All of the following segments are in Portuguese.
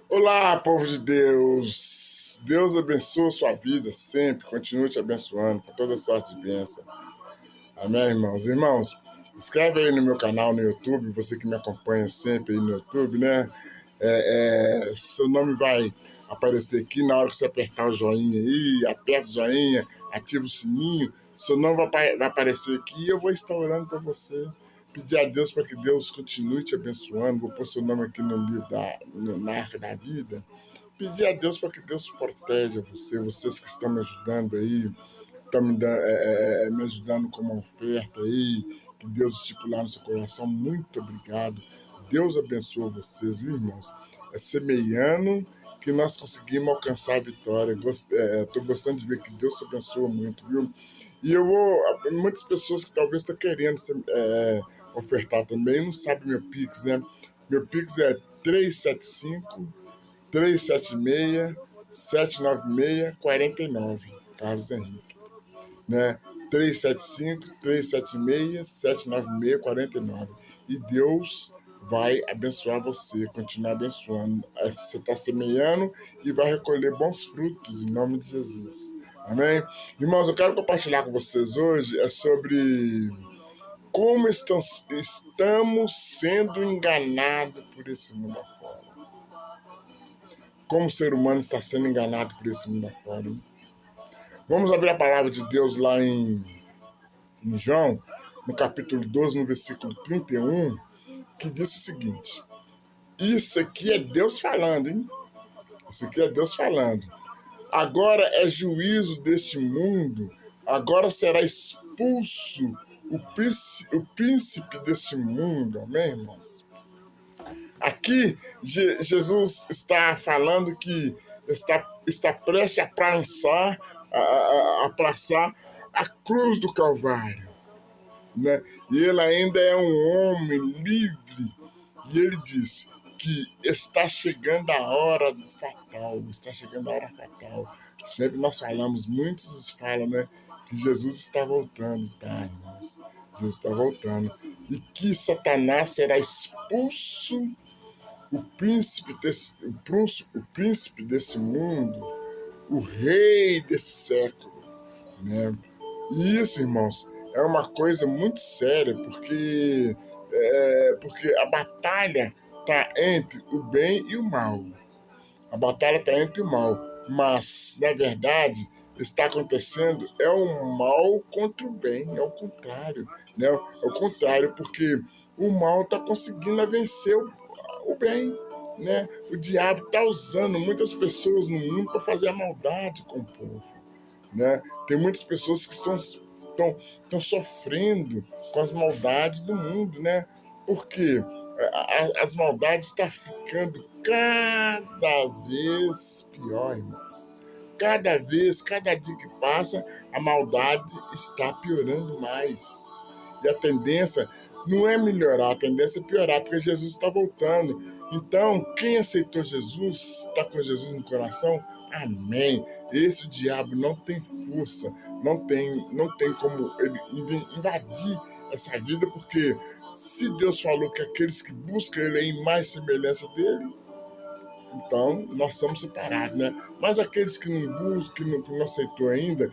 Olá, povo de Deus! Deus abençoe a sua vida sempre, continue te abençoando com toda sorte de bênção. Amém, irmãos? Irmãos, inscreve aí no meu canal no YouTube, você que me acompanha sempre aí no YouTube, né? Seu nome vai aparecer aqui na hora que você apertar o joinha aí, aperta o joinha, ativa o sininho, seu nome vai aparecer aqui e eu vou estar orando para você. Pedir a Deus para que Deus continue te abençoando. Vou pôr seu nome aqui no livro na Arca da Vida. Pedir a Deus para que Deus proteja você, vocês que estão me ajudando aí, estão me ajudando com uma oferta aí, que Deus estipular no seu coração. Muito obrigado. Deus abençoe vocês, viu, irmãos? É semeando que nós conseguimos alcançar a vitória. Estou gostando de ver que Deus te abençoa muito, viu? E muitas pessoas que talvez estão querendo ofertar também, não sabem meu Pix, né? Meu Pix é 375 376 796 49, Carlos Henrique, né? 375-376-796-49. E Deus vai abençoar você, continuar abençoando. Você está semeando e vai recolher bons frutos em nome de Jesus. Amém? Irmãos, eu quero compartilhar com vocês hoje sobre como estamos sendo enganados por esse mundo afora. Como o ser humano está sendo enganado por esse mundo afora. Vamos abrir a palavra de Deus lá em João, no capítulo 12, no versículo 31, que diz o seguinte: isso aqui é Deus falando, hein? Isso aqui é Deus falando. Agora é juízo deste mundo, agora será expulso o príncipe deste mundo. Amém, irmãos? Aqui, Jesus está falando que está prestes a passar a cruz do Calvário, né? E ele ainda é um homem livre, e ele diz que está chegando a hora fatal, está chegando a hora fatal. Sempre nós falamos, muitos falam, né, que Jesus está voltando, tá, irmãos? Jesus está voltando. E que Satanás será expulso, o príncipe desse mundo, o rei desse século, né? E isso, irmãos, é uma coisa muito séria, porque a batalha está entre o bem e o mal. A batalha está entre o mal, mas, na verdade, está acontecendo é o mal contra o bem, é o contrário, né? É o contrário, porque o mal está conseguindo vencer o bem, né? O diabo está usando muitas pessoas no mundo para fazer a maldade com o povo, né? Tem muitas pessoas que estão sofrendo com as maldades do mundo, né? Porque as maldades estão ficando cada vez pior, irmãos. Cada dia que passa, a maldade está piorando mais. E a tendência não é melhorar, a tendência é piorar, porque Jesus está voltando. Então, quem aceitou Jesus, está com Jesus no coração, amém. Esse diabo não tem força, não tem como ele invadir essa vida, porque se Deus falou que aqueles que buscam ele é em mais semelhança dele, então nós somos separados, né? Mas aqueles que não buscam, que não aceitou ainda,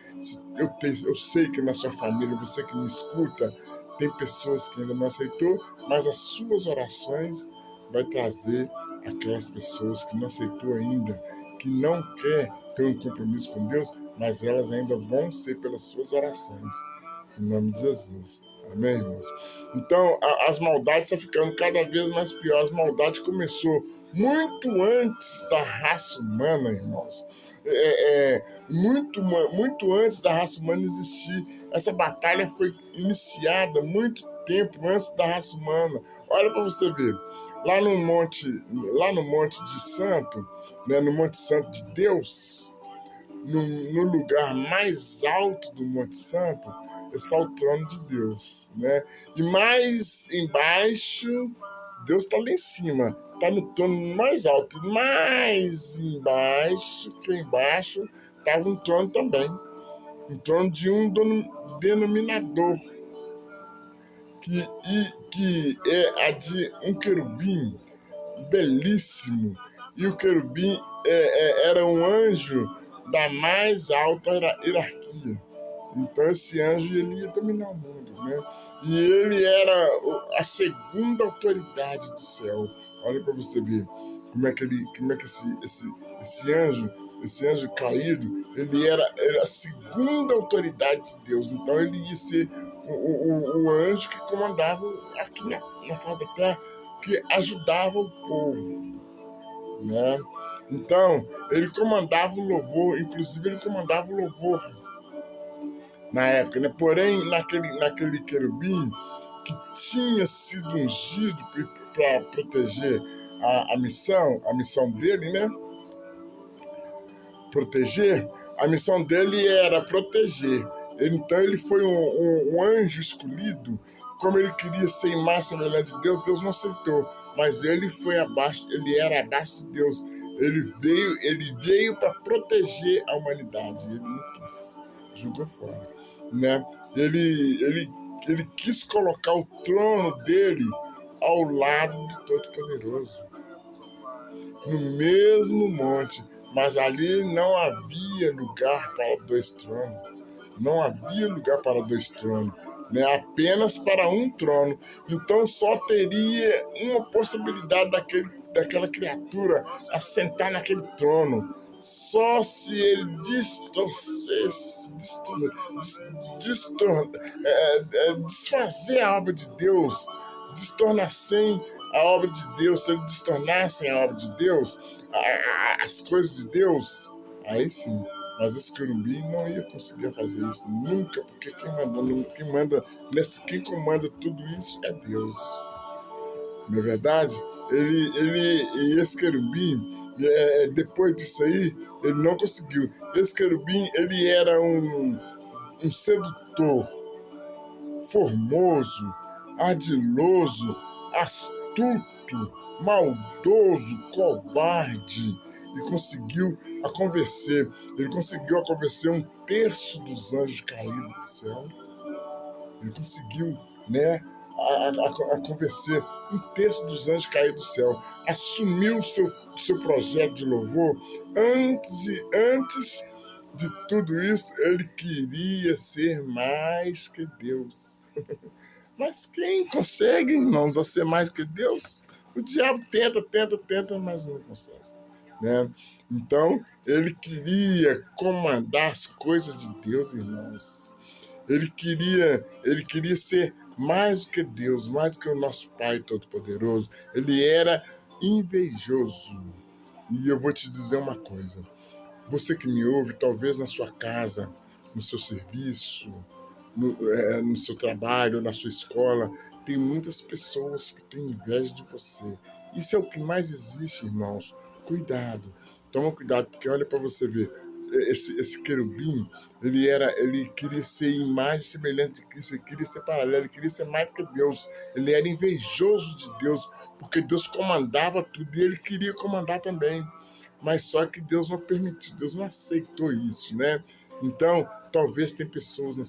eu sei que na sua família, você que me escuta, tem pessoas que ainda não aceitou, mas as suas orações vai trazer aquelas pessoas que não aceitou ainda, que não quer ter um compromisso com Deus, mas elas ainda vão ser pelas suas orações. Em nome de Jesus. Amém, irmãos? Então, as maldades estão ficando cada vez mais piores. A maldade começou muito antes da raça humana, irmãos. Muito antes da raça humana existir. Essa batalha foi iniciada muito tempo antes da raça humana. Olha para você ver. Lá no Monte de Santo, né, no Monte Santo de Deus, no lugar mais alto do Monte Santo, está o trono de Deus, né? E mais embaixo, Deus está lá em cima, está no trono mais alto. E mais embaixo, que embaixo, estava um trono também, um trono de um denominador, que é a de um querubim belíssimo, e o querubim era um anjo da mais alta hierarquia. Então esse anjo ele ia dominar o mundo, né? E ele era a segunda autoridade do céu. Olha para você ver como é que esse anjo caído, ele era a segunda autoridade de Deus. Então ele ia ser o anjo que comandava aqui na face da terra, que ajudava o povo, né? Então ele comandava o louvor, inclusive ele comandava o louvor na época, né? Porém, naquele querubim que tinha sido ungido para proteger a missão dele, né? Proteger, a missão dele era proteger. Então ele foi um anjo escolhido, como ele queria ser imagem e semelhança de Deus, Deus não aceitou, mas ele era abaixo de Deus. Ele veio para proteger a humanidade, ele não quis, jogou fora, né? Ele quis colocar o trono dele ao lado do Todo-Poderoso, no mesmo monte, mas ali não havia lugar para dois tronos. Não havia lugar para dois tronos, né? Apenas para um trono. Então só teria uma possibilidade daquela criatura assentar naquele trono. Só se ele desfazer a obra de Deus, destornassem a obra de Deus, se eles destornassem a obra de Deus, as coisas de Deus, aí sim. Mas esse querubim não ia conseguir fazer isso nunca, porque quem comanda tudo isso é Deus. Não é verdade? Esse querubim, depois disso aí, ele não conseguiu. Esse querubim, ele era um sedutor, formoso, ardiloso, astuto, maldoso, covarde, e conseguiu convencer. Ele conseguiu convencer um terço dos anjos caídos do céu. Ele conseguiu, né, a convencer um terço dos anjos caídos do céu. Assumiu o seu projeto de louvor. Antes de tudo isso, ele queria ser mais que Deus. Mas quem consegue, irmãos, a ser mais que Deus? O diabo tenta, mas não consegue, né? Então, ele queria comandar as coisas de Deus, irmãos. Ele queria ser mais do que Deus, mais do que o nosso Pai Todo-Poderoso. Ele era invejoso. E eu vou te dizer uma coisa. Você que me ouve, talvez na sua casa, no seu serviço, no seu trabalho, na sua escola, tem muitas pessoas que têm inveja de você. Isso é o que mais existe, irmãos. Cuidado. Toma cuidado, porque olha para você ver. Esse querubim, ele queria ser imagem semelhante de Cristo, ele queria ser paralelo, ele queria ser mais do que Deus. Ele era invejoso de Deus, porque Deus comandava tudo e ele queria comandar também. Mas só que Deus não permitiu, Deus não aceitou isso, né? Então, talvez tem pessoas no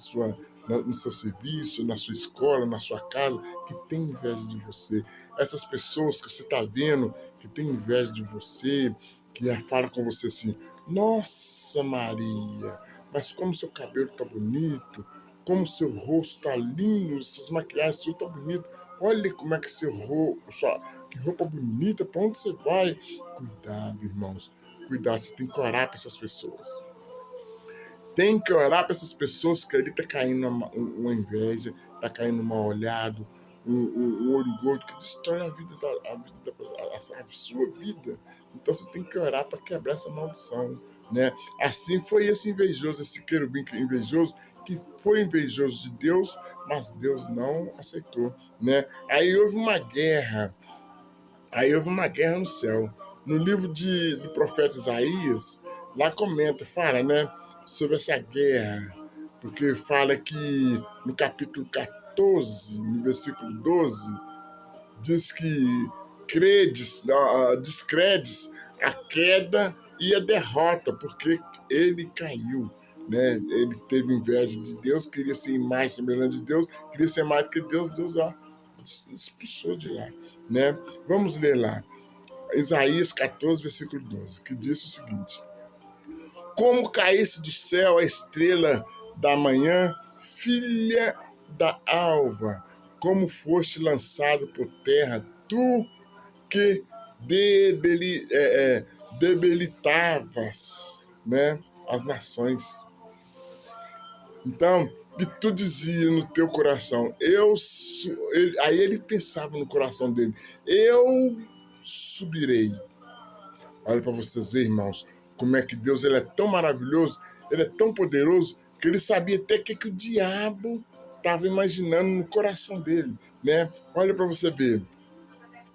seu serviço, na sua escola, na sua casa, que tem inveja de você. Essas pessoas que você está vendo, que tem inveja de você, que fala com você assim: nossa, Maria, mas como seu cabelo tá bonito, como seu rosto tá lindo, essas maquiagens suas tá bonito. Olha como é que que roupa bonita, para onde você vai? Cuidado, irmãos, cuidado, você tem que orar para essas pessoas. Tem que orar para essas pessoas que ali tá caindo uma inveja, tá caindo um mal olhado, um olho gordo que destrói a sua vida. Então você tem que orar para quebrar essa maldição, né? Assim foi esse invejoso, esse querubim invejoso, que foi invejoso de Deus, mas Deus não aceitou, né? Aí houve uma guerra no céu. No livro do profeta Isaías, lá fala, né, sobre essa guerra, porque fala que no capítulo 14, no versículo 12, diz que descredes a queda e a derrota, porque ele caiu, né? Ele teve inveja de Deus, queria ser mais semelhante de Deus, queria ser mais do que Deus, Deus expulsou de lá, né? Vamos ler lá. Isaías 14, versículo 12, que diz o seguinte: como caísse do céu a estrela da manhã, filha da alva, como foste lançado por terra, tu que debilitavas, né, as nações. Então, e tu dizia no teu coração, aí ele pensava no coração dele, eu subirei. Olha para vocês verem, irmãos, como é que Deus ele é tão maravilhoso, ele é tão poderoso, que ele sabia até o que o diabo estava imaginando no coração dele, né? Olha para você ver.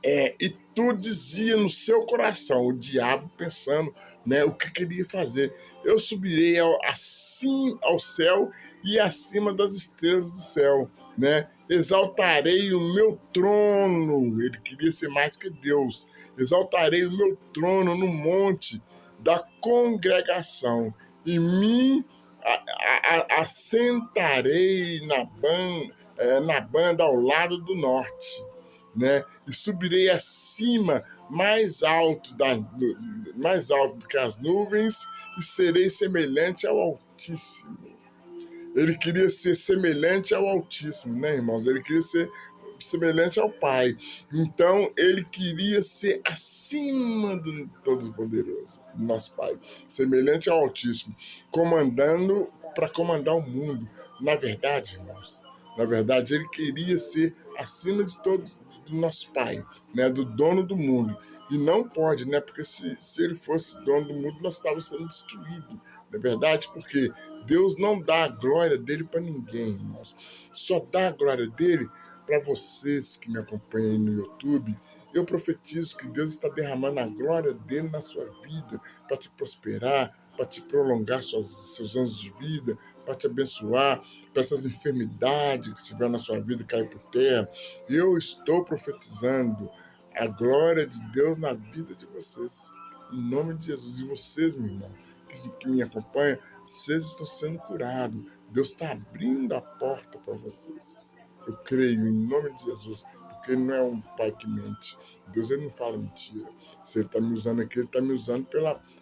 E tu dizia no seu coração, o diabo pensando, né, o que queria fazer. Eu subirei assim ao céu e acima das estrelas do céu, né? Exaltarei o meu trono. Ele queria ser mais que Deus. Exaltarei o meu trono no monte da congregação e me assentarei na banda ao lado do norte, né? E subirei acima, mais alto do que as nuvens, e serei semelhante ao Altíssimo. Ele queria ser semelhante ao Altíssimo, né, irmãos? Ele queria ser semelhante ao Pai. Então, ele queria ser acima do Todo-Poderoso, do nosso Pai, semelhante ao Altíssimo, para comandar o mundo. Na verdade, irmãos, ele queria ser acima de todos, do nosso Pai, né, do dono do mundo. E não pode, né, porque se ele fosse dono do mundo, nós estávamos sendo destruídos. Não é verdade? Porque Deus não dá a glória dele para ninguém, irmãos. Só dá a glória dele para vocês que me acompanham no YouTube. Eu profetizo que Deus está derramando a glória dele na sua vida para te prosperar, para te prolongar seus anos de vida, para te abençoar, para essas enfermidades que tiver na sua vida cair por terra. Eu estou profetizando a glória de Deus na vida de vocês, em nome de Jesus. E vocês, meu irmão, que me acompanham, vocês estão sendo curados. Deus está abrindo a porta para vocês. Eu creio em nome de Jesus, porque Ele não é um pai que mente. Deus ele não fala mentira. Se Ele está me usando aqui, Ele está me usando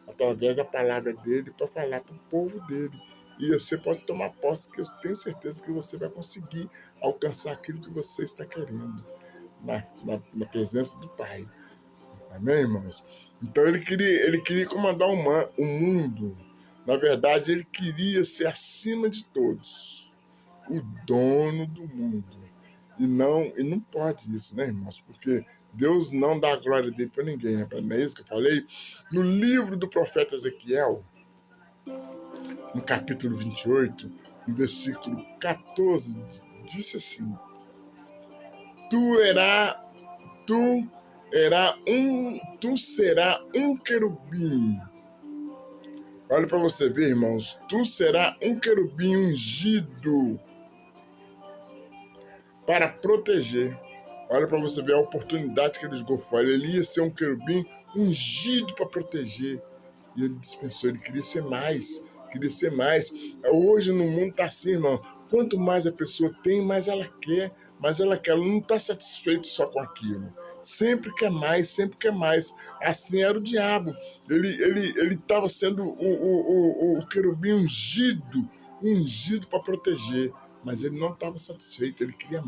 através da palavra dEle para falar para o povo dEle. E você pode tomar posse, que eu tenho certeza que você vai conseguir alcançar aquilo que você está querendo na presença do Pai. Amém, irmãos? Então ele queria comandar o mundo. Na verdade, ele queria ser acima de todos, o dono do mundo. E não pode isso, né, irmãos? Porque Deus não dá a glória dele para ninguém, né? Não é isso que eu falei? No livro do profeta Ezequiel, no capítulo 28, no versículo 14, disse assim: Tu será um querubim. Olha para você ver, irmãos. Tu será um querubim ungido para proteger. Olha para você ver a oportunidade que ele jogou fora. Ele ia ser um querubim ungido para proteger. E ele dispensou, ele queria ser mais. Hoje no mundo está assim, irmão. Quanto mais a pessoa tem, mais ela quer. Ela não está satisfeita só com aquilo. Sempre quer mais. Assim era o diabo. Ele estava sendo o querubim ungido para proteger. Mas ele não estava satisfeito, ele queria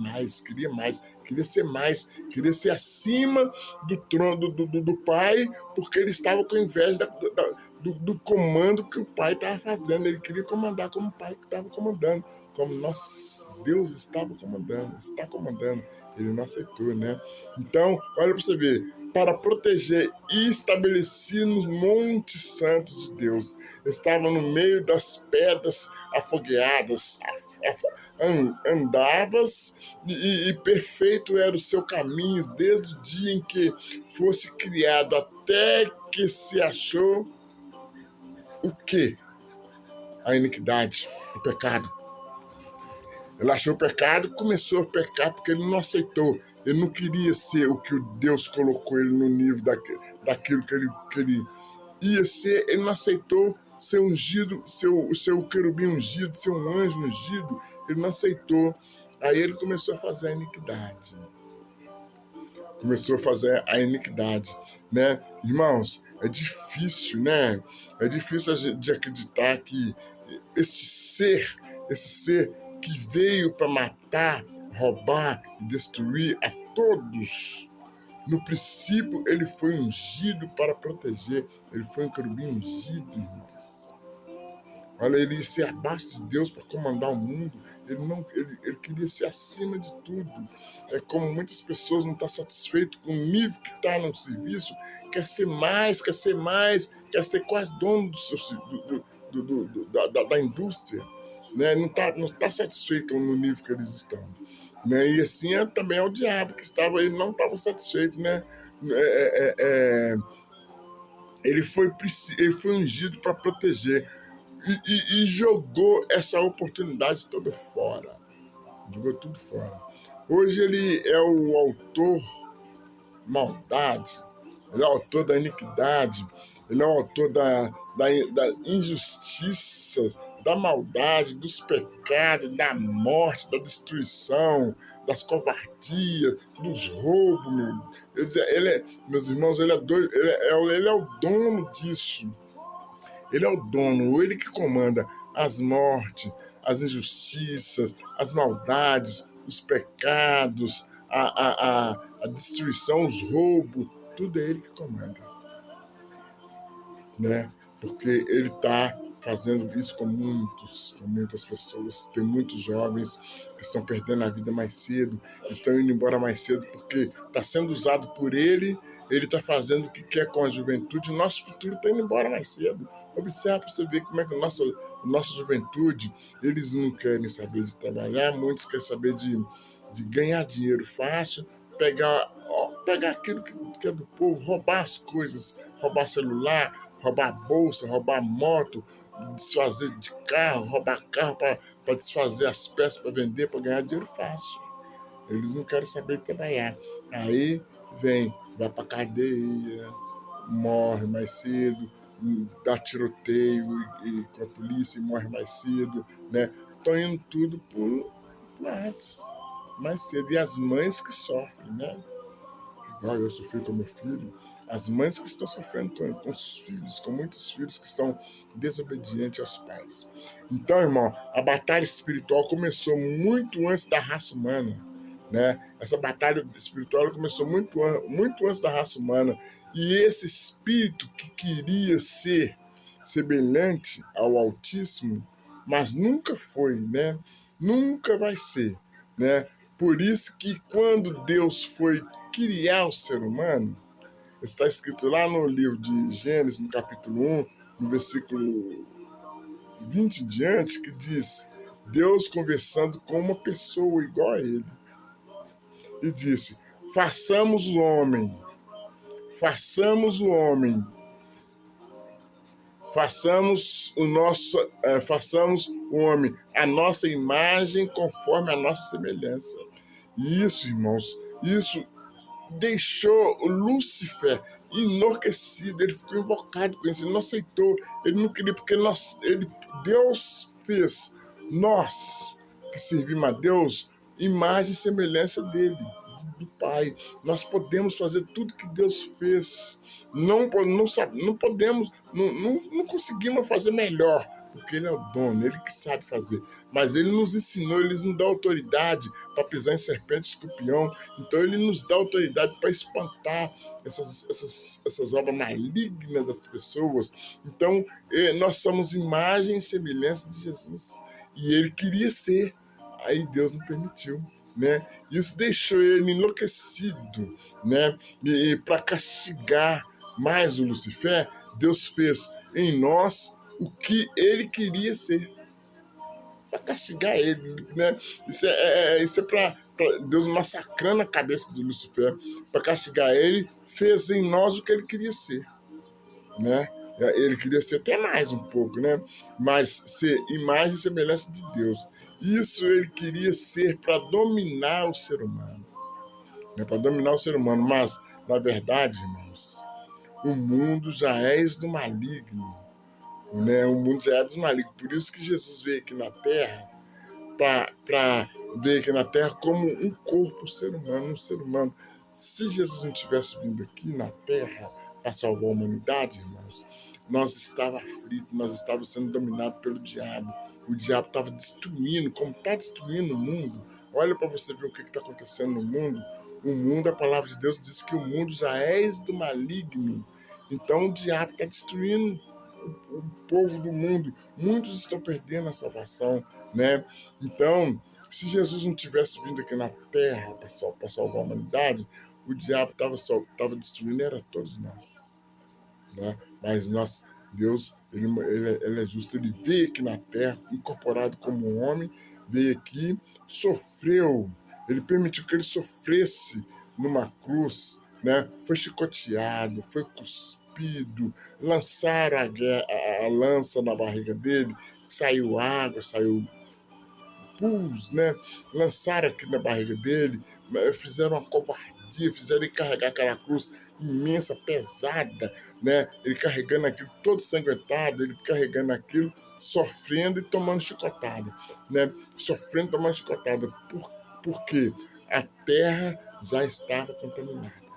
ser acima do trono do pai, porque ele estava com inveja do comando que o pai estava fazendo. Ele queria comandar como o pai estava comandando, como nosso Deus está comandando. Ele não aceitou, né? Então, olha para você ver, para proteger e estabelecer nos montes santos de Deus. Estava no meio das pedras afogueadas, andavas e perfeito era o seu caminho desde o dia em que fosse criado até que se achou o quê? A iniquidade, o pecado. Ele achou o pecado, começou a pecar porque ele não aceitou. Ele não queria ser o que Deus colocou ele no nível daquilo que ele ia ser. Ele não aceitou ser ungido, ser o querubim ungido, ser um anjo ungido. Ele não aceitou. Aí ele começou a fazer a iniquidade. começou a fazer a iniquidade, né? Irmãos, é difícil, né? É difícil de acreditar que esse ser que veio para matar, roubar e destruir a todos, no princípio ele foi ungido para proteger, ele foi um querubim ungido, irmãos. Olha, ele ia ser abaixo de Deus para comandar o mundo. Ele queria ser acima de tudo. É como muitas pessoas não estão satisfeitas com o nível que está no serviço, quer ser mais, quer ser quase dono da indústria. Né? Não tá satisfeito no nível que eles estão. Né? E assim também é o diabo que ele não estava satisfeito. Né? Ele foi ungido para proteger. E jogou essa oportunidade toda fora. Jogou tudo fora. Hoje ele é o autor maldade, ele é o autor da iniquidade, ele é o autor da injustiça, da maldade, dos pecados, da morte, da destruição, das covardias, dos roubos. Meus irmãos, ele é doido, ele é o dono disso. Ele é o dono, ele que comanda as mortes, as injustiças, as maldades, os pecados, a destruição, os roubos, tudo é ele que comanda. Né? Porque ele está fazendo isso com muitas pessoas. Tem muitos jovens que estão perdendo a vida mais cedo, estão indo embora mais cedo porque está sendo usado por ele. Ele está fazendo o que quer com a juventude. Nosso futuro está indo embora mais cedo. Observe para você ver como é que a nossa juventude, eles não querem saber de trabalhar, muitos querem saber de ganhar dinheiro fácil, pegar aquilo que é do povo, roubar as coisas, roubar celular, roubar bolsa, roubar moto, desfazer de carro, roubar carro para desfazer as peças para vender, para ganhar dinheiro fácil. Eles não querem saber de trabalhar. Aí vai para cadeia, morre mais cedo, dá tiroteio com a polícia e morre mais cedo, né? Estão indo tudo por mais cedo. E as mães que sofrem, né? Igual eu sofri com meu filho, as mães que estão sofrendo com os filhos, com muitos filhos que estão desobedientes aos pais. Então, irmão, a batalha espiritual começou muito antes da raça humana. Né? Essa batalha espiritual começou muito antes da raça humana. E esse espírito que queria ser semelhante ao Altíssimo, mas nunca foi, né? Nunca vai ser, né? Por isso que quando Deus foi criar o ser humano, está escrito lá no livro de Gênesis, no capítulo 1, no versículo 20 em diante, que diz: Deus conversando com uma pessoa igual a ele. E disse: façamos o homem, façamos o homem a nossa imagem conforme a nossa semelhança. E isso, irmãos, isso deixou o Lúcifer enlouquecido, ele ficou invocado com isso, ele não aceitou, ele não queria, porque Deus fez nós que servimos a Deus, imagem e semelhança dele, do Pai. Nós podemos fazer tudo que Deus fez. Não podemos, não conseguimos fazer melhor, porque ele é o dono, ele que sabe fazer. Mas ele nos ensinou, ele nos dá autoridade para pisar em serpente e escorpião. Então ele nos dá autoridade para espantar essas obras malignas das pessoas. Então nós somos imagem e semelhança de Jesus. E ele queria ser, aí Deus não permitiu. Né? Isso deixou ele enlouquecido, né? E para castigar mais o Lúcifer, Deus fez em nós o que ele queria ser, para castigar ele, né? Isso é para Deus massacrando a cabeça do Lúcifer, para castigar ele, fez em nós o que ele queria ser, né? Ele queria ser até mais um pouco, né? Mas ser imagem e semelhança de Deus. Isso ele queria ser para dominar o ser humano. Né? Para dominar o ser humano. Mas, na verdade, irmãos, o mundo já é do maligno. Né? O mundo já é dos malignos. Por isso que Jesus veio aqui na Terra, veio aqui na Terra como um corpo ser humano, Se Jesus não tivesse vindo aqui na Terra para salvar a humanidade, irmãos, nós estávamos aflitos, nós estávamos sendo dominados pelo diabo. O diabo estava destruindo, como está destruindo o mundo. Olha para você ver o que está acontecendo no mundo. O mundo, a palavra de Deus diz que o mundo já é do maligno. Então o diabo está destruindo o povo do mundo. Muitos estão perdendo a salvação, né? Então, se Jesus não tivesse vindo aqui na Terra para salvar a humanidade, o diabo estava destruindo, era todos nós, né? Mas Deus, ele é justo, ele veio aqui na Terra, incorporado como um homem, veio aqui, sofreu, ele permitiu que ele sofresse numa cruz, né? Foi chicoteado, foi cuspido, lançaram a lança na barriga dele, saiu água, saiu pus, né? Lançaram aqui na barriga dele, fizeram uma covardia, fizeram ele carregar aquela cruz imensa, pesada, né? Ele carregando aquilo todo sanguentado, ele carregando aquilo, sofrendo e tomando chicotada, né? Sofrendo e tomando chicotada. Por quê? A terra já estava contaminada.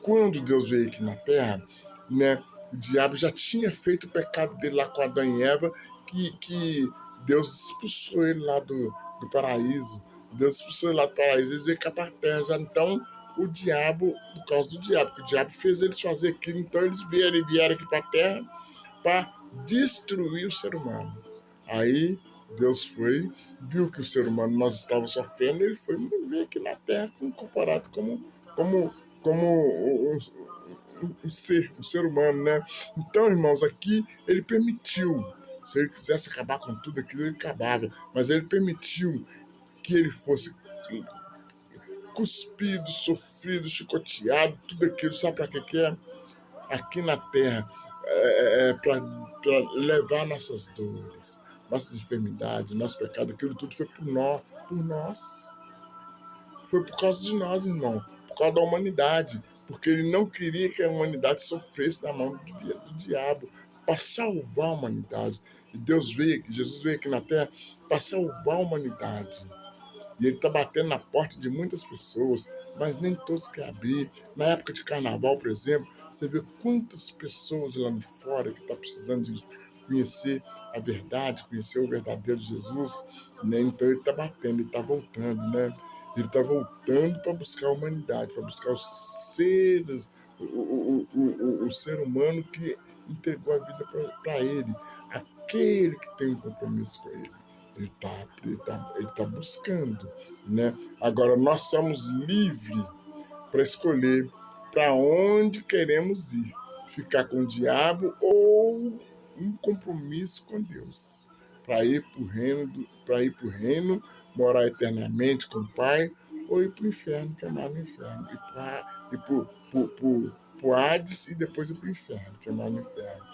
Quando Deus veio aqui na terra, né? O diabo já tinha feito o pecado dele lá com Adão e Eva, que Deus expulsou ele lá do paraíso. Deus expulsou ele lá do paraíso, eles veio cá para a terra já. Então, o diabo, por causa do diabo, porque o diabo fez eles fazer aquilo, então eles vieram aqui para a terra para destruir o ser humano. Aí Deus foi, viu que o ser humano nós estávamos sofrendo, ele foi viver aqui na terra incorporado como um ser humano, né? Então, irmãos, aqui ele permitiu. Se ele quisesse acabar com tudo aquilo, ele acabava. Mas ele permitiu que ele fosse cuspido, sofrido, chicoteado, tudo aquilo. Sabe para que é? Aqui na terra, para levar nossas dores, nossas enfermidades, nosso pecado. Aquilo tudo foi por nós. Foi por causa de nós, irmão. Por causa da humanidade. Porque ele não queria que a humanidade sofresse na mão do diabo, para salvar a humanidade. E Jesus veio aqui na Terra para salvar a humanidade. E ele está batendo na porta de muitas pessoas, mas nem todos querem abrir. Na época de carnaval, por exemplo, você vê quantas pessoas lá de fora que estão precisando de conhecer a verdade, conhecer o verdadeiro Jesus, né? Então ele está batendo, ele está voltando, né? Ele está voltando para buscar a humanidade, para buscar os seres, o ser humano que entregou a vida para ele, aquele que tem um compromisso com ele. Ele tá buscando, né? Agora, nós somos livres para escolher para onde queremos ir. Ficar com o diabo ou um compromisso com Deus. Para ir para o reino, morar eternamente com o Pai, ou ir para o inferno, queimar no inferno. Ir para o Hades e depois ir para o inferno, queimar no inferno.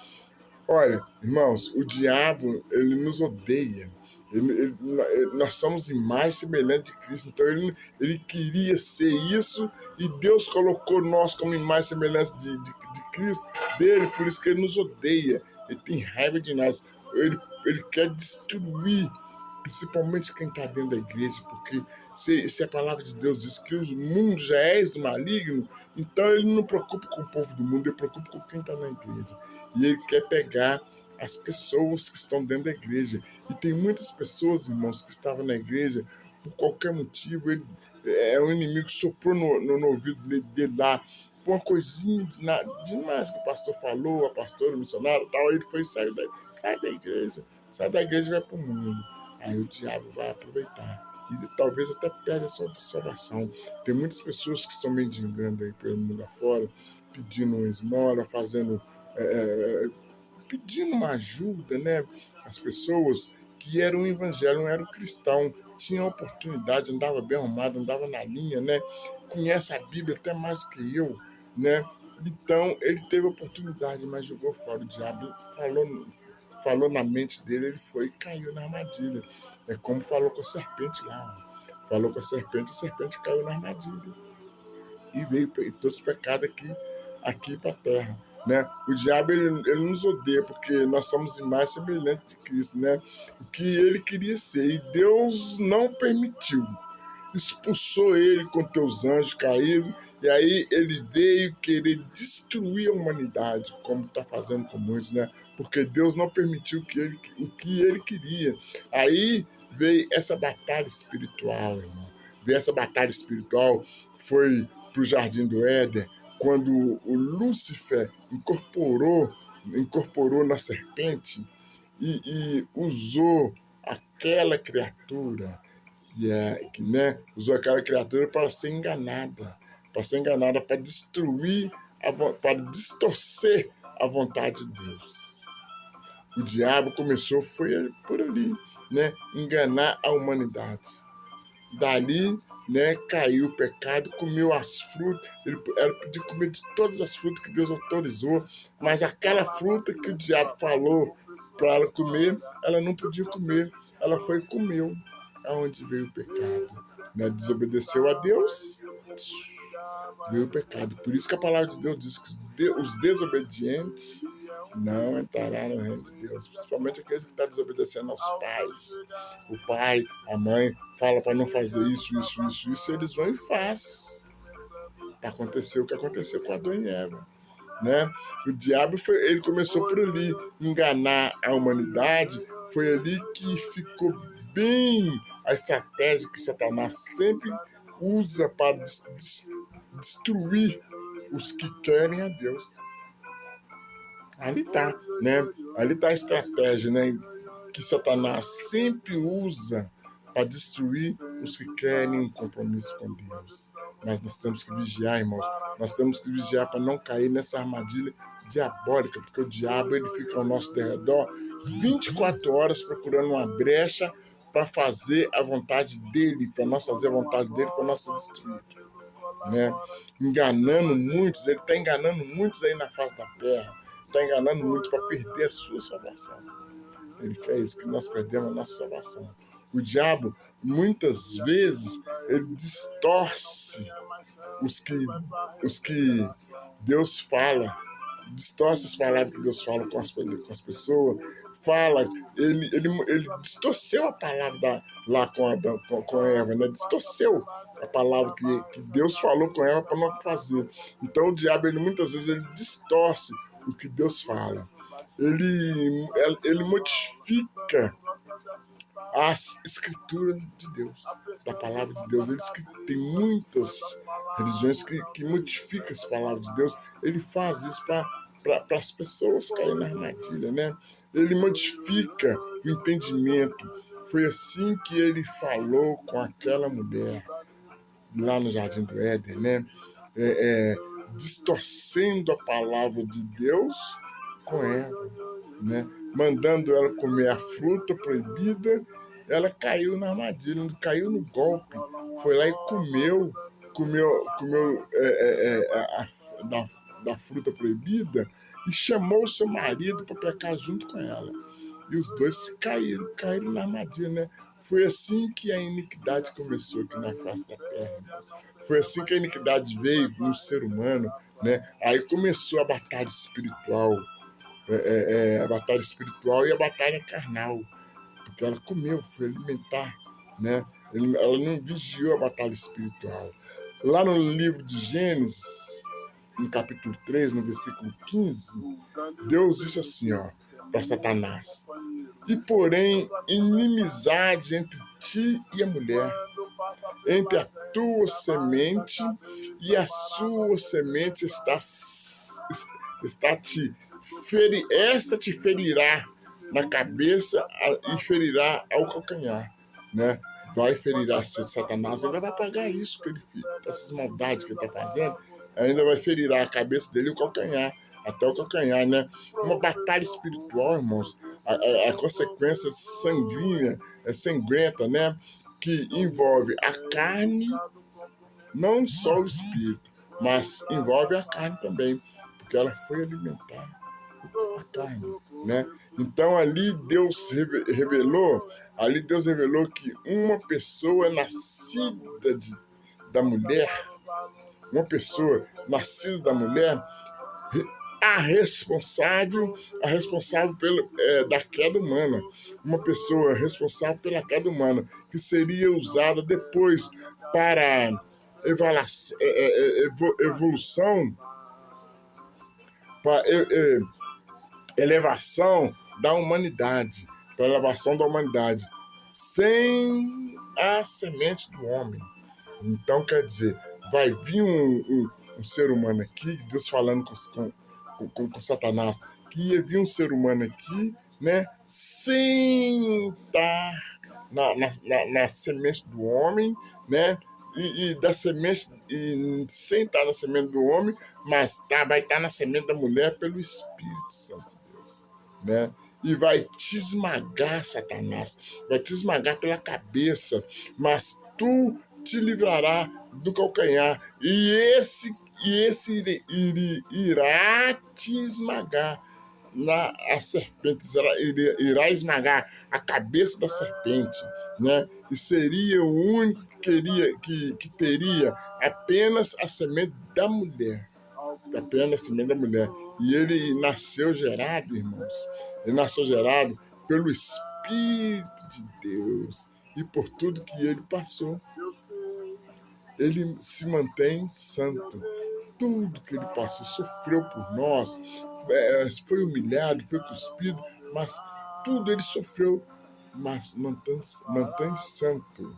Olha, irmãos, o diabo, ele nos odeia. Nós somos imagem semelhante de Cristo, então ele queria ser isso e Deus colocou nós como imagem semelhante de Cristo, dele, por isso que ele nos odeia, ele tem raiva de nós, ele quer destruir, principalmente quem está dentro da igreja, porque se a palavra de Deus diz que o mundo já é do maligno, então ele não preocupa com o povo do mundo, ele preocupa com quem está na igreja, e ele quer pegar as pessoas que estão dentro da igreja. E tem muitas pessoas, irmãos, que estavam na igreja por qualquer motivo. Um inimigo que soprou no ouvido dele lá, por uma coisinha demais que o pastor falou, a pastora, o missionário e tal. Ele foi sai da igreja e vai para o mundo. Aí o diabo vai aproveitar. E talvez até perde a sua salvação. Tem muitas pessoas que estão mendigando aí pelo mundo afora, pedindo uma esmola, pedindo uma ajuda, né? As pessoas que eram evangelho, não eram cristão, tinham oportunidade, andava bem arrumado, andava na linha, né? Conhece a Bíblia até mais do que eu, né? Então, ele teve oportunidade, mas jogou fora. O diabo falou na mente dele, ele foi e caiu na armadilha. É como falou com a serpente lá. Falou com a serpente caiu na armadilha. E veio todos os pecados aqui para a terra. Né? O diabo ele nos odeia porque nós somos imagem semelhante de Cristo, né? O que ele queria ser, e Deus não permitiu. expulsou ele com teus anjos caídos, e aí ele veio querer destruir a humanidade, como está fazendo com muitos, né? Porque Deus não permitiu o que ele queria. Aí veio essa batalha espiritual, irmão. Veio essa batalha espiritual, foi para o Jardim do Éden, quando o Lúcifer incorporou na serpente e usou aquela criatura usou aquela criatura para ser enganada, para destruir, para distorcer a vontade de Deus. O diabo foi por ali, né, enganar a humanidade. Dali, né, caiu o pecado, comeu as frutas. Ela podia comer de todas as frutas que Deus autorizou, mas aquela fruta que o diabo falou para ela comer, ela não podia comer. Ela foi e comeu. Aonde veio o pecado? Né? Desobedeceu a Deus, veio o pecado. Por isso que a palavra de Deus diz que os desobedientes não entrarão no reino de Deus, principalmente aqueles que estão desobedecendo aos pais. O pai, a mãe, fala para não fazer isso, e eles vão e fazem. Para acontecer o que aconteceu com Adão e Eva. Né? O diabo ele começou por ali, enganar a humanidade. Foi ali que ficou bem a estratégia que Satanás sempre usa para destruir os que querem a Deus. Ali está, né? Ali está a estratégia, né, que Satanás sempre usa para destruir os que querem um compromisso com Deus. Mas nós temos que vigiar, irmãos. Nós temos que vigiar para não cair nessa armadilha diabólica, porque o diabo ele fica ao nosso derredor 24 horas procurando uma brecha para fazer a vontade dele, para nós fazer a vontade dele, para nós ser destruídos. Né? Enganando muitos, ele está enganando muitos aí na face da terra, está enganando muitos para perder a sua salvação. Ele quer isso, que nós perdemos a nossa salvação. O diabo, muitas vezes, ele distorce os que Deus fala, distorce as palavras que Deus fala com as pessoas, ele distorceu a palavra lá com Eva, né? Distorceu a palavra que Deus falou com Eva para não fazer. Então o diabo, muitas vezes, ele distorce o que Deus fala. Ele modifica as escrituras de Deus, da palavra de Deus. Tem muitas religiões que modificam as palavras de Deus. Ele faz isso para as pessoas caírem na armadilha, né? Ele modifica o entendimento. Foi assim que ele falou com aquela mulher lá no Jardim do Éden, né? Distorcendo a palavra de Deus com Eva, né? Mandando ela comer a fruta proibida. Ela caiu na armadilha, caiu no golpe, foi lá e comeu da fruta proibida e chamou o seu marido para pecar junto com ela. E os dois caíram na armadilha, né? Foi assim que a iniquidade começou aqui na face da terra, irmãos. Foi assim que a iniquidade veio no ser humano, né? Aí começou a batalha espiritual, a batalha espiritual e a batalha carnal, porque ela comeu, foi alimentar, né? Ela não vigiou a batalha espiritual. Lá no livro de Gênesis, no capítulo 3, no versículo 15, Deus disse assim, para Satanás: e porém inimizade entre ti e a mulher, entre a tua semente e a sua semente esta te ferirá na cabeça e ferirá ao calcanhar, né? Vai ferir a Satanás, ainda vai pagar isso que ele fez, essas maldades que ele está fazendo, ainda vai ferir a cabeça dele e o calcanhar, até o calcanhar, né? Uma batalha espiritual, irmãos, a consequência sangrenta, né? Que envolve a carne, não só o espírito, mas envolve a carne também, porque ela foi alimentar a carne, né? Então ali Deus revelou que uma pessoa nascida da mulher, a responsável da queda humana, uma pessoa responsável pela queda humana, que seria usada depois para evolução, para elevação da humanidade, para elevação da humanidade, sem a semente do homem. Então, quer dizer, vai vir um ser humano aqui, Deus falando com Satanás, que ia vir um ser humano aqui, né, sem estar na semente do homem, né, e da semente, e sem estar na semente do homem, mas vai estar na semente da mulher pelo Espírito Santo de Deus, né? E vai te esmagar, Satanás, vai te esmagar pela cabeça, mas tu te livrará do calcanhar, e esse irá te esmagar. A serpente irá esmagar a cabeça da serpente, né? E seria o único que teria apenas a semente da mulher, apenas a semente da mulher. E ele nasceu gerado, irmãos, ele nasceu gerado pelo Espírito de Deus, e por tudo que ele passou, ele se mantém santo. Tudo que ele passou, sofreu por nós, foi humilhado, foi cuspido, mas tudo ele sofreu, mas mantém santo.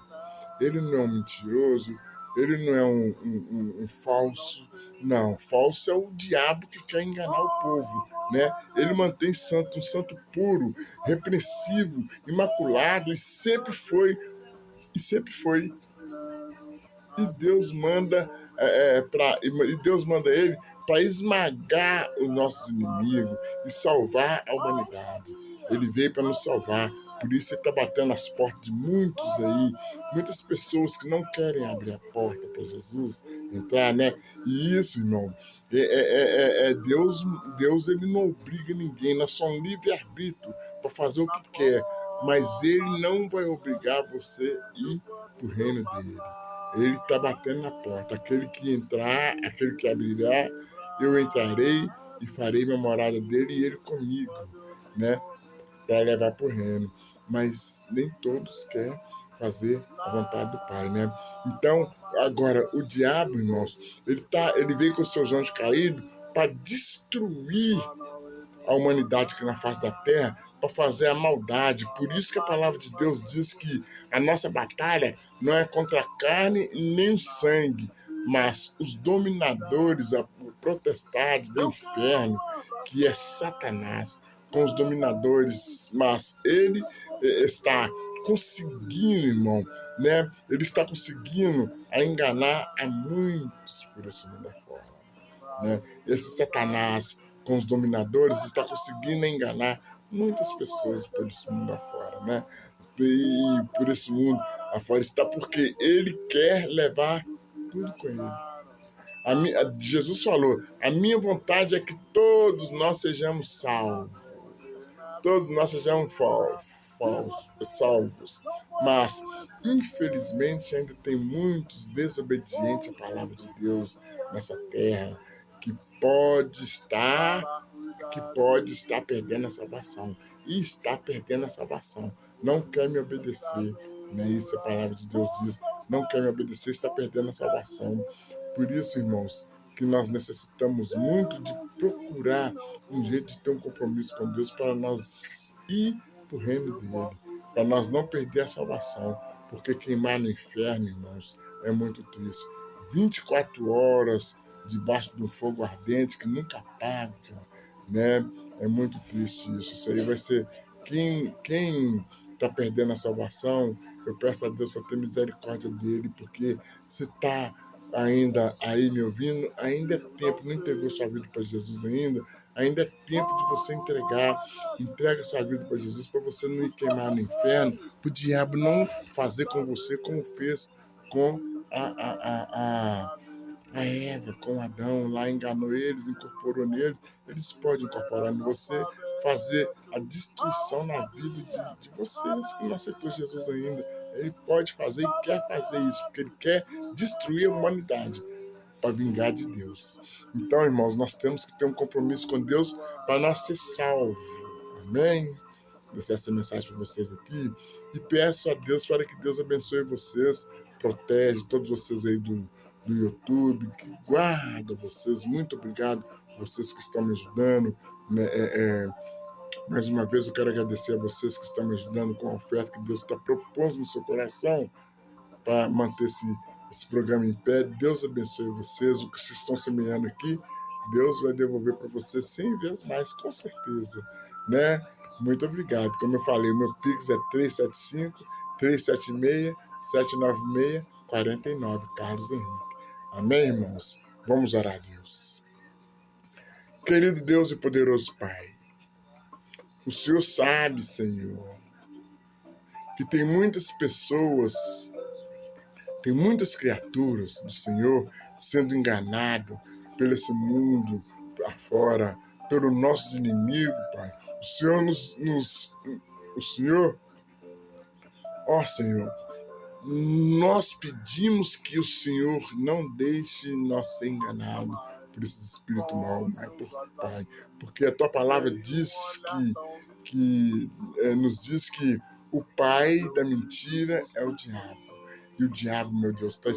Ele não é um mentiroso, ele não é um falso. Não, falso é o diabo que quer enganar o povo, né? Ele mantém santo, um santo puro, repreensivo, imaculado, e sempre foi. E Deus manda ele para esmagar os nossos inimigos e salvar a humanidade. Ele veio para nos salvar. Por isso ele está batendo as portas de muitos aí, muitas pessoas que não querem abrir a porta para Jesus entrar, né? E isso, irmão, Deus ele não obriga ninguém, nós somos um livre-arbítrio para fazer o que quer, mas ele não vai obrigar você a ir para o reino dele. Ele está batendo na porta. Aquele que entrar, aquele que abrirá, eu entrarei e farei minha morada dele e ele comigo, né? Para levar para o reino. Mas nem todos querem fazer a vontade do Pai, né? Então, agora, o diabo, irmãos, ele veio com seus anjos caídos para destruir a humanidade aqui na face da terra, para fazer a maldade. Por isso que a palavra de Deus diz que a nossa batalha não é contra a carne nem o sangue, mas os dominadores, a potestade do inferno, que é Satanás, com os dominadores, mas ele está conseguindo, irmão, né? Ele está conseguindo enganar a muitos por esse mundo afora, né? Esse Satanás com os dominadores está conseguindo enganar muitas pessoas por esse mundo afora, né? E por esse mundo afora está porque ele quer levar tudo com ele. Jesus falou, a minha vontade é que todos nós sejamos salvos. Todos nós sejamos salvos. Mas, infelizmente, ainda tem muitos desobedientes à palavra de Deus nessa terra, que pode estar perdendo a salvação. E está perdendo a salvação. Não quer me obedecer. Né? Isso a palavra de Deus diz. Não quer me obedecer, está perdendo a salvação. Por isso, irmãos, que nós necessitamos muito de procurar um jeito de ter um compromisso com Deus para nós ir para o reino dele, para nós não perder a salvação, porque queimar no inferno, irmãos, é muito triste. 24 horas debaixo de um fogo ardente que nunca apaga, né? É muito triste isso. Isso aí vai ser quem está perdendo a salvação. Eu peço a Deus para ter misericórdia dele, porque se está ainda aí me ouvindo, ainda é tempo, não entregou sua vida para Jesus ainda é tempo de você entrega sua vida para Jesus, para você não ir queimar no inferno, para o diabo não fazer com você como fez com a Eva, com Adão, lá enganou eles, incorporou neles, eles podem incorporar em você, fazer a destruição na vida de vocês que não aceitou Jesus ainda. Ele pode fazer e quer fazer isso, porque ele quer destruir a humanidade para vingar de Deus. Então, irmãos, nós temos que ter um compromisso com Deus para nós ser salvos. Amém? Deixar essa mensagem para vocês aqui e peço a Deus para que Deus abençoe vocês, protege todos vocês aí do YouTube, que guarda vocês. Muito obrigado vocês que estão me ajudando, né? Mais uma vez eu quero agradecer a vocês que estão me ajudando com a oferta que Deus está propondo no seu coração para manter esse programa em pé. Deus abençoe vocês. O que vocês estão semeando aqui, Deus vai devolver para vocês 100 vezes mais, com certeza, né? Muito obrigado. Como eu falei, o meu Pix é 375-376-796-49, Carlos Henrique. Amém, irmãos? Vamos orar a Deus. Querido Deus e poderoso Pai, o Senhor sabe, Senhor, que tem muitas pessoas, tem muitas criaturas do Senhor sendo enganado pelo esse mundo afora, pelos nossos inimigos, Pai. O Senhor, ó Senhor, nós pedimos que o Senhor não deixe nós ser enganados por esse espírito mau, Pai, porque a tua palavra diz nos diz que o pai da mentira é o diabo. E o diabo, meu Deus, tá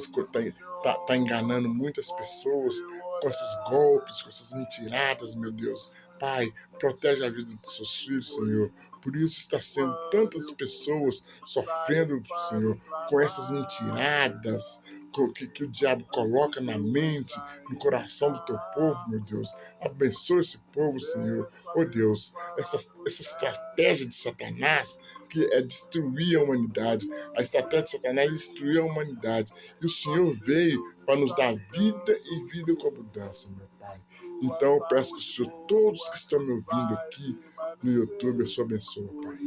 enganando muitas pessoas com esses golpes, com essas mentiradas, meu Deus. Pai, protege a vida dos seus filhos, Senhor. Por isso está sendo tantas pessoas sofrendo, Senhor, com essas mentiradas que o diabo coloca na mente, no coração do teu povo, meu Deus. Abençoa esse povo, Senhor. Oh Deus, essa estratégia de Satanás que é destruir a humanidade. A estratégia de Satanás é destruir a humanidade. E o Senhor veio para nos dar vida e vida com abundância, meu Pai. Então eu peço que o Senhor, todos que estão me ouvindo aqui no YouTube, eu sou abençoa, Pai.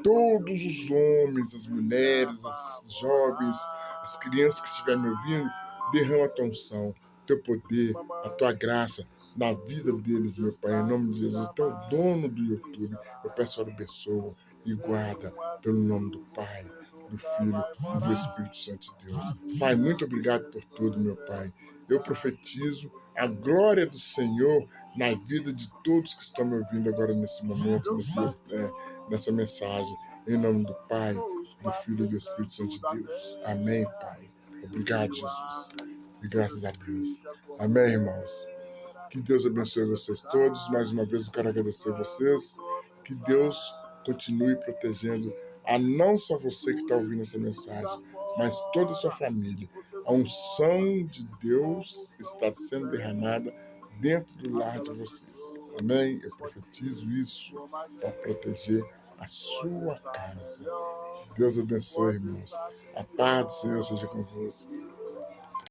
Todos os homens, as mulheres, as jovens, as crianças que estiverem me ouvindo, derrama a tua unção, teu poder, a tua graça na vida deles, meu Pai, em nome de Jesus. Tu é o dono do YouTube. Eu peço a abençoa e guarda pelo nome do Pai, do Filho e do Espírito Santo de Deus. Pai, muito obrigado por tudo, meu Pai. Eu profetizo a glória do Senhor na vida de todos que estão me ouvindo agora nesse momento, nessa mensagem. Em nome do Pai, do Filho e do Espírito Santo de Deus. Amém, Pai. Obrigado, Jesus. E graças a Deus. Amém, irmãos. Que Deus abençoe vocês todos. Mais uma vez eu quero agradecer a vocês. Que Deus continue protegendo a não só você que está ouvindo essa mensagem, mas toda a sua família. A unção de Deus está sendo derramada dentro do lar de vocês. Amém? Eu profetizo isso para proteger a sua casa. Deus abençoe, irmãos. A paz do Senhor seja convosco.